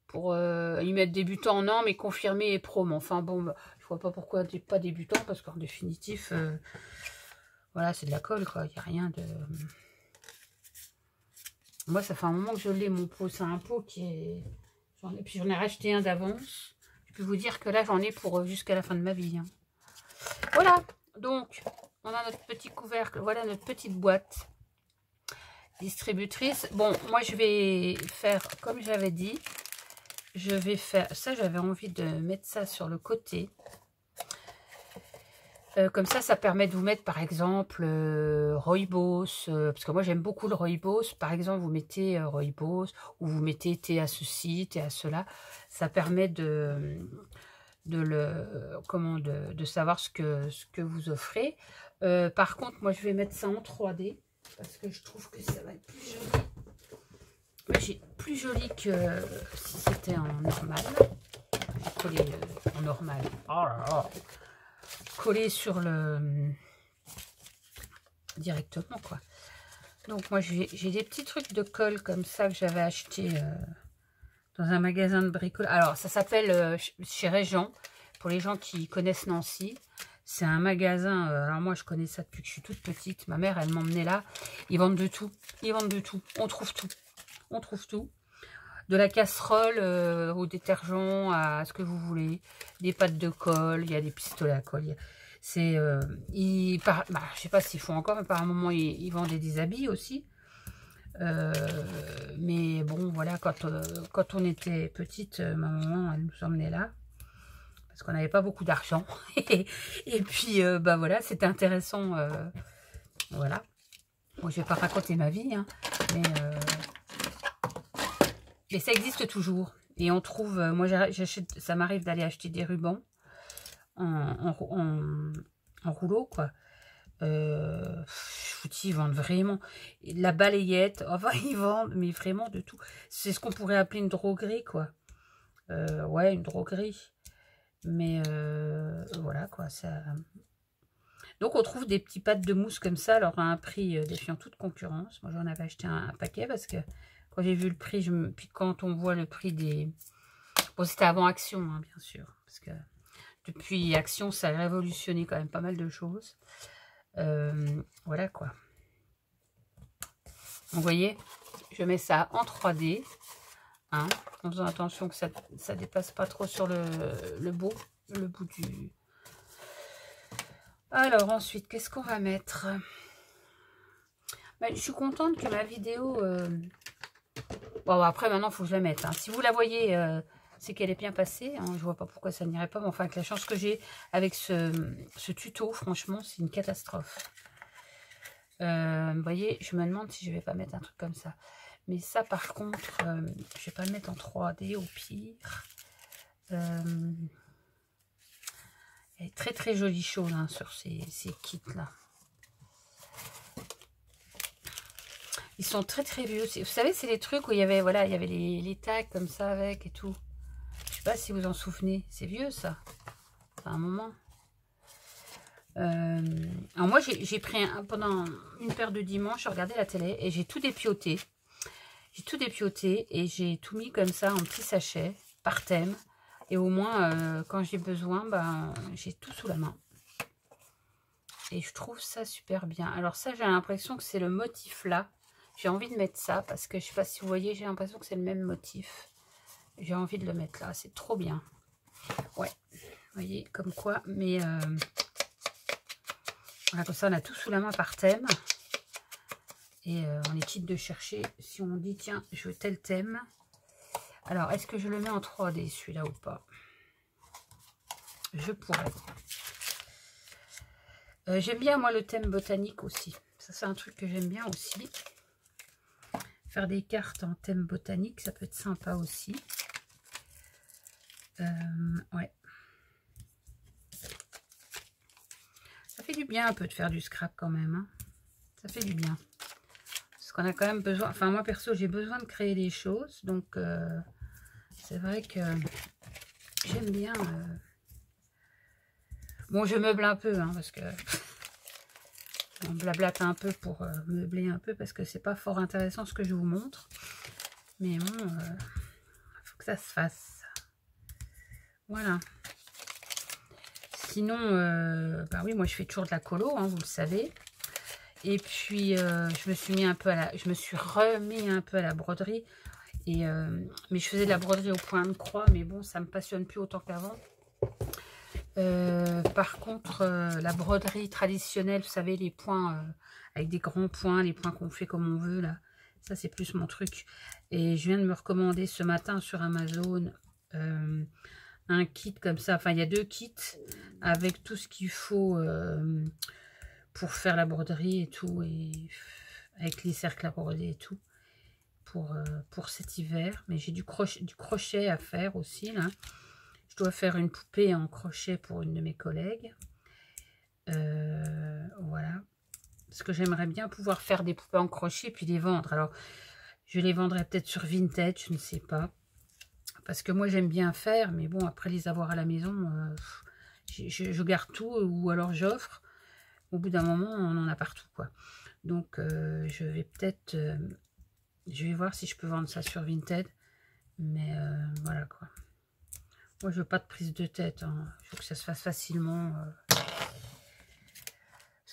Pour y mettre débutant, non, mais confirmé et pro. Mais enfin bon, je vois pas pourquoi pas débutant, parce qu'en définitif, voilà, c'est de la colle, quoi. Il n'y a rien de... Moi, ça fait un moment que je l'ai, mon pot. C'est un pot qui est... J'en ai racheté un d'avance. Je peux vous dire que là, j'en ai pour jusqu'à la fin de ma vie. Hein. Voilà, donc, on a notre petit couvercle. Voilà notre petite boîte distributrice. Bon, moi, je vais faire, comme j'avais dit, je vais faire... Ça, j'avais envie de mettre ça sur le côté. Comme ça permet de vous mettre, par exemple, rooibos. Parce que moi, j'aime beaucoup le rooibos. Par exemple, vous mettez rooibos ou vous mettez thé à ceci, thé à cela. Ça permet de savoir ce que vous offrez. Par contre, moi, je vais mettre ça en 3D. Parce que je trouve que ça va être plus joli. J'ai plus joli que si c'était en normal. J'ai collé en normal. Oh là là. Collé sur le directement, quoi. Donc moi j'ai des petits trucs de colle comme ça que j'avais acheté dans un magasin de bricolage. Alors ça s'appelle chez Régent, pour les gens qui connaissent Nancy. C'est un magasin, alors moi je connais ça depuis que je suis toute petite. Ma mère elle m'emmenait là. Ils vendent de tout, ils vendent de tout. On trouve tout, on trouve tout. De la casserole au détergent à ce que vous voulez. Des pâtes de colle, il y a des pistolets à colle. C'est, je sais pas s'ils font encore, mais par un moment, ils vendaient des habits aussi. Mais bon, voilà, quand on était petite, ma maman, elle nous emmenait là. Parce qu'on n'avait pas beaucoup d'argent. Et puis, bah voilà, c'était intéressant. Voilà. Bon, je vais pas raconter ma vie, hein, mais ça existe toujours. Et on trouve, moi j'achète, ça m'arrive d'aller acheter des rubans en rouleau, quoi. Je vous dis, ils vendent vraiment. La balayette, enfin ils vendent, mais vraiment de tout. C'est ce qu'on pourrait appeler une droguerie, quoi. Ouais, une droguerie. Mais voilà, quoi. Ça... Donc on trouve des petits pattes de mousse comme ça, alors à un prix défiant toute concurrence. Moi j'en avais acheté un paquet parce que quand j'ai vu le prix, puis quand on voit le prix des... Bon, c'était avant Action, hein, bien sûr. Parce que depuis Action, ça a révolutionné quand même pas mal de choses. Voilà, quoi. Vous voyez, je mets ça en 3D. Hein, en faisant attention que ça dépasse pas trop sur le bout du... Alors, ensuite, qu'est-ce qu'on va mettre? Je suis contente que ma vidéo... Bon, après, maintenant, il faut que je la mette. Hein. Si vous la voyez, c'est qu'elle est bien passée. Hein. Je vois pas pourquoi ça n'irait pas. Mais enfin, avec la chance que j'ai avec ce tuto, franchement, c'est une catastrophe. Vous voyez, je me demande si je vais pas mettre un truc comme ça. Mais ça, par contre, je vais pas le mettre en 3D, au pire. Elle est très, très jolie chose hein, sur ces kits-là. Ils sont très très vieux. Vous savez, c'est les trucs où il y avait, voilà, il y avait les tags comme ça avec et tout. Je sais pas si vous en souvenez. C'est vieux ça. C'est un moment. Alors moi, j'ai pris pendant une paire de dimanches, je regardais la télé et j'ai tout dépioté. J'ai tout dépioté et j'ai tout mis comme ça en petits sachets par thème. Et au moins, quand j'ai besoin, ben, j'ai tout sous la main. Et je trouve ça super bien. Alors ça, j'ai l'impression que c'est le motif là. J'ai envie de mettre ça parce que je sais pas si vous voyez, j'ai l'impression que c'est le même motif. J'ai envie de le mettre là, c'est trop bien. Ouais, vous voyez, comme quoi, mais voilà, comme ça on a tout sous la main par thème. Et on évite de chercher si on dit tiens, je veux tel thème. Alors, est-ce que je le mets en 3D celui-là ou pas? Je pourrais. J'aime bien moi le thème botanique aussi. Ça c'est un truc que j'aime bien aussi. Faire des cartes en thème botanique, ça peut être sympa aussi. Ouais. Ça fait du bien un peu de faire du scrap quand même. Hein. Ça fait du bien. Parce qu'on a quand même besoin... Enfin moi perso j'ai besoin de créer des choses. Donc c'est vrai que j'aime bien... Bon je meuble un peu hein, parce que... On blablate un peu pour meubler un peu parce que c'est pas fort intéressant ce que je vous montre. Mais bon, faut que ça se fasse. Voilà. Sinon, bah oui, moi je fais toujours de la colo, hein, vous le savez. Et puis je me suis mis un peu à la, je me suis remis un peu à la broderie. Et mais je faisais de la broderie au point de croix, mais bon, ça me passionne plus autant qu'avant. Par contre, la broderie traditionnelle, vous savez, les points avec des grands points, les points qu'on fait comme on veut, là, ça c'est plus mon truc. Et je viens de me recommander ce matin sur Amazon un kit comme ça. Enfin, il y a 2 kits avec tout ce qu'il faut pour faire la broderie et tout, et avec les cercles à broder et tout, pour cet hiver. Mais j'ai du crochet à faire aussi, là. Je dois faire une poupée en crochet pour une de mes collègues. Voilà. Parce que j'aimerais bien pouvoir faire des poupées en crochet puis les vendre. Alors, je les vendrai peut-être sur Vinted, je ne sais pas. Parce que moi, j'aime bien faire. Mais bon, après les avoir à la maison, je garde tout ou alors j'offre. Au bout d'un moment, on en a partout, quoi. Donc, je vais peut-être... je vais voir si je peux vendre ça sur Vinted. Mais voilà, quoi. Moi, je veux pas de prise de tête. Hein. Je veux que ça se fasse facilement. Parce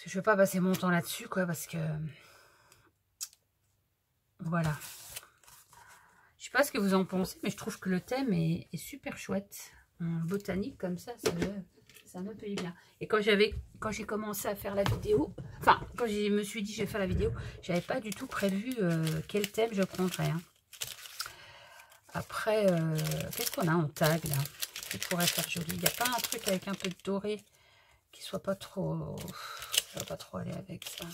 que je veux pas passer mon temps là-dessus, quoi. Parce que... Voilà. Je sais pas ce que vous en pensez, mais je trouve que le thème est super chouette. En botanique, comme ça me plaît bien. Et quand j'ai commencé à faire la vidéo... Enfin, quand je me suis dit je vais faire la vidéo, j'avais pas du tout prévu quel thème je prendrais. Hein. Après, qu'est-ce qu'on a en tag, là? Qui pourrait faire joli. Il n'y a pas un truc avec un peu de doré qui soit pas trop... Ça va pas trop aller avec ça.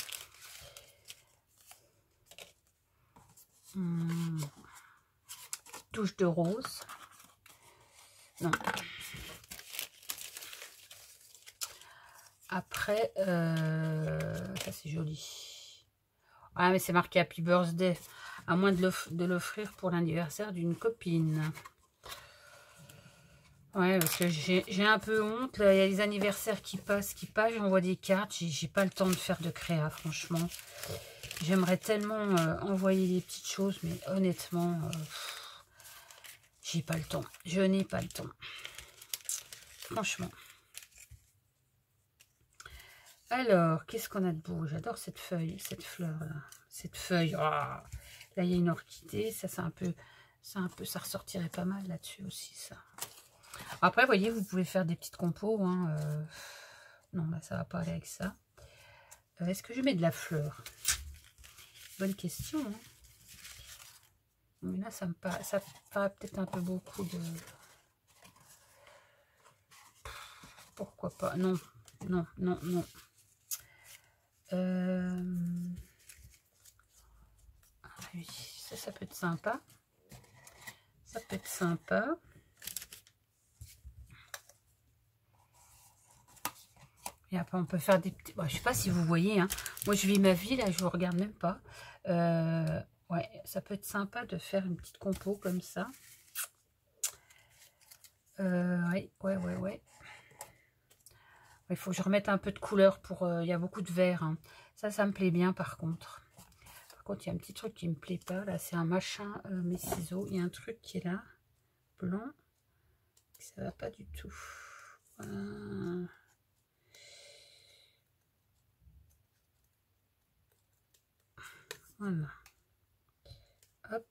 Touche de rose. Non. Après, ça c'est joli. Ah, mais c'est marqué Happy Birthday. À moins de l'offrir pour l'anniversaire d'une copine. Ouais, parce que j'ai un peu honte. Là, il y a les anniversaires qui passent. J'envoie des cartes. J'ai pas le temps de faire de créa, franchement. J'aimerais tellement envoyer des petites choses, mais honnêtement, j'ai pas le temps. Je n'ai pas le temps. Franchement. Alors, qu'est-ce qu'on a de beau? J'adore cette feuille, cette fleur-là. Cette feuille. Oh, là, il y a une orchidée. Ça ça ressortirait pas mal là-dessus aussi, ça. Après, vous voyez, vous pouvez faire des petites compos. Hein, non, bah, ça va pas aller avec ça. Est-ce que je mets de la fleur? Bonne question. Hein. Mais là, ça paraît peut-être un peu beaucoup de... Pourquoi pas? Non, non, non, non. Ah oui, ça peut être sympa. Ça peut être sympa. Et après, on peut faire des petits... Bon, je sais pas si vous voyez. Hein. Moi, je vis ma vie, là, je vous regarde même pas. Ouais, ça peut être sympa de faire une petite compo comme ça. Ouais, ouais. Il faut que je remette un peu de couleur pour... il y a beaucoup de vert. Hein. Ça me plaît bien, par contre. Par contre, il y a un petit truc qui me plaît pas. Là, c'est un machin, mes ciseaux. Il y a un truc qui est là, blanc. Ça va pas du tout. Voilà. Hop.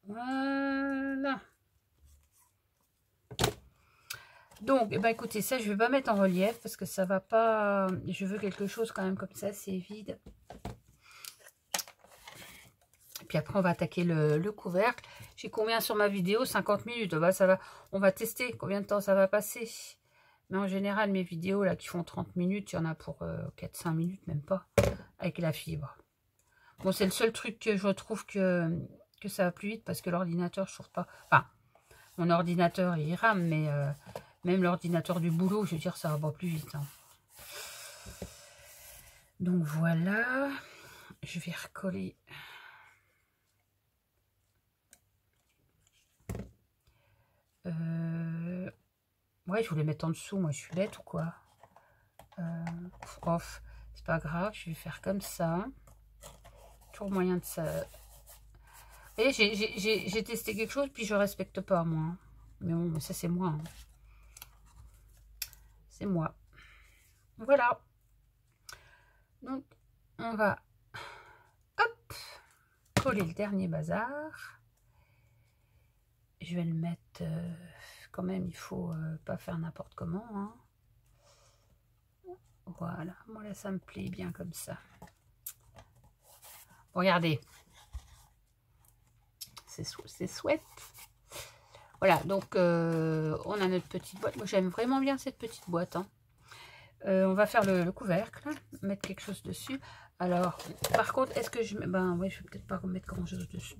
Voilà. Donc, eh ben, écoutez, ça, je vais pas mettre en relief parce que ça va pas... Je veux quelque chose quand même comme ça, c'est vide. Puis après, on va attaquer le couvercle. J'ai combien sur ma vidéo? 50 minutes. Bah, ça va. On va tester combien de temps ça va passer. Mais en général, mes vidéos là qui font 30 minutes, il y en a pour 4-5 minutes, même pas, avec la fibre. Bon, c'est le seul truc que je trouve que ça va plus vite parce que l'ordinateur, je trouve pas... Enfin, mon ordinateur, il rame, mais même l'ordinateur du boulot, je veux dire, ça va pas plus vite. Hein. Donc voilà. Je vais recoller... Ouais, je voulais mettre en dessous, moi je suis bête ou quoi? Off, c'est pas grave, je vais faire comme ça. Toujours moyen de ça. Et j'ai testé quelque chose, puis je respecte pas moi. Mais bon, mais ça c'est moi. Hein. C'est moi. Voilà. Donc, on va hop coller le dernier bazar. Je vais le mettre... quand même, il faut pas faire n'importe comment. Hein. Voilà, moi là, ça me plaît bien comme ça. Regardez. C'est chouette. Voilà, donc on a notre petite boîte. Moi, j'aime vraiment bien cette petite boîte. Hein. On va faire le couvercle, mettre quelque chose dessus. Alors, par contre, est-ce que je... Ben, oui, je vais peut-être pas remettre grand-chose dessus.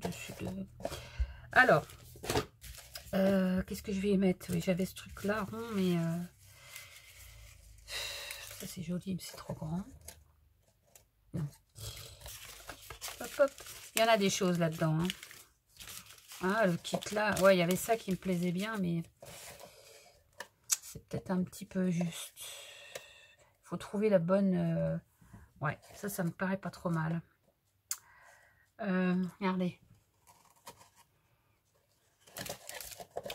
Alors... qu'est-ce que je vais y mettre? Oui, j'avais ce truc là rond, mais ça c'est joli, mais c'est trop grand. Non. Hop, hop. Il y en a des choses là-dedans. Hein. Ah, le kit là, ouais, il y avait ça qui me plaisait bien, mais c'est peut-être un petit peu juste. Il faut trouver la bonne. Ouais, ça me paraît pas trop mal. Regardez.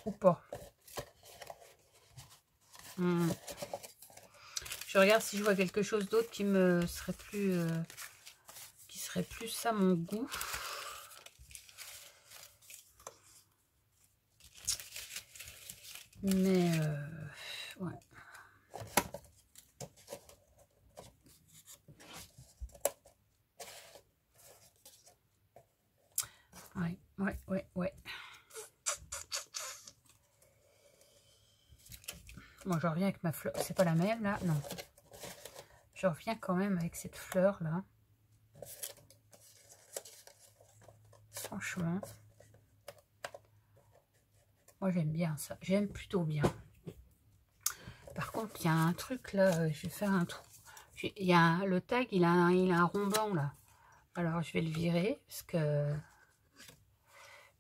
Ou pas. Je regarde si je vois quelque chose d'autre qui me serait plus à mon goût. Mais ouais. Ouais. Bon, je reviens avec ma fleur. C'est pas la même, là? Non. Je reviens quand même avec cette fleur, là. Franchement. Moi, j'aime bien ça. J'aime plutôt bien. Par contre, il y a un truc, là. Je vais faire un trou. Il y a le tag, il a un rond blanc, là. Alors, je vais le virer, parce que...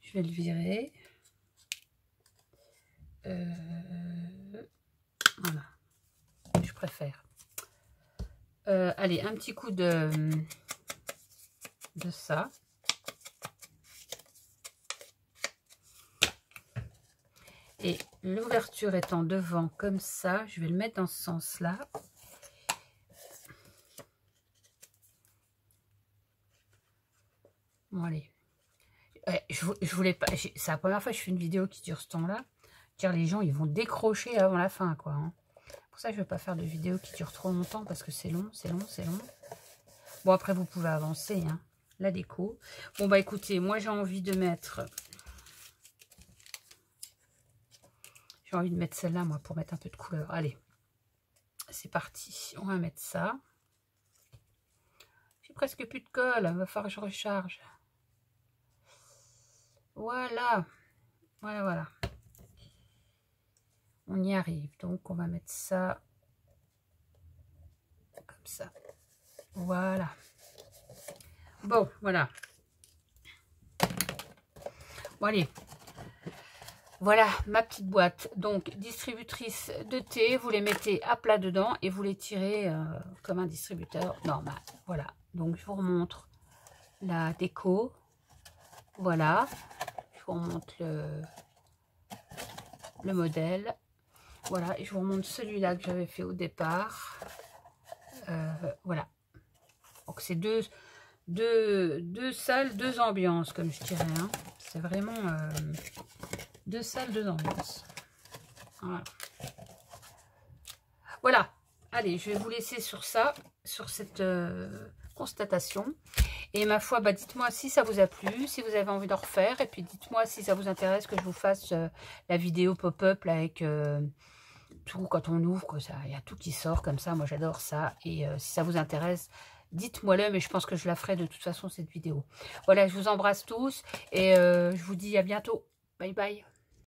Je vais le virer. Voilà. Je préfère. Allez, un petit coup de ça. Et l'ouverture étant devant comme ça, je vais le mettre dans ce sens-là. Bon, allez. Je voulais pas... C'est la première fois que je fais une vidéo qui dure ce temps-là. Car les gens, ils vont décrocher avant la fin, quoi. Hein. Pour ça, je ne vais pas faire de vidéo qui dure trop longtemps parce que c'est long. Bon, après, vous pouvez avancer, hein, la déco. Bon, bah, écoutez, moi, j'ai envie de mettre... J'ai envie de mettre celle-là, moi, pour mettre un peu de couleur. Allez, c'est parti. On va mettre ça. J'ai presque plus de colle. Il va falloir que je recharge. Voilà. Voilà. On y arrive. Donc, on va mettre ça comme ça. Voilà. Bon, voilà. Bon, allez. Voilà ma petite boîte. Donc, distributrice de thé. Vous les mettez à plat dedans et vous les tirez comme un distributeur normal. Voilà. Donc, je vous remontre la déco. Voilà. Je vous remonte le modèle. Voilà. Et je vous remonte celui-là que j'avais fait au départ. Voilà. Donc, c'est deux salles, deux ambiances, comme je dirais. Hein. C'est vraiment... 2 salles, 2 ambiances. Voilà. Voilà. Allez, je vais vous laisser sur ça, sur cette constatation. Et ma foi, bah, dites-moi si ça vous a plu, si vous avez envie d'en refaire. Et puis dites-moi si ça vous intéresse que je vous fasse la vidéo pop-up avec tout, quand on ouvre, il y a tout qui sort comme ça. Moi, j'adore ça. Et si ça vous intéresse, dites-moi-le. Mais je pense que je la ferai de toute façon, cette vidéo. Voilà, je vous embrasse tous. Et je vous dis à bientôt. Bye bye.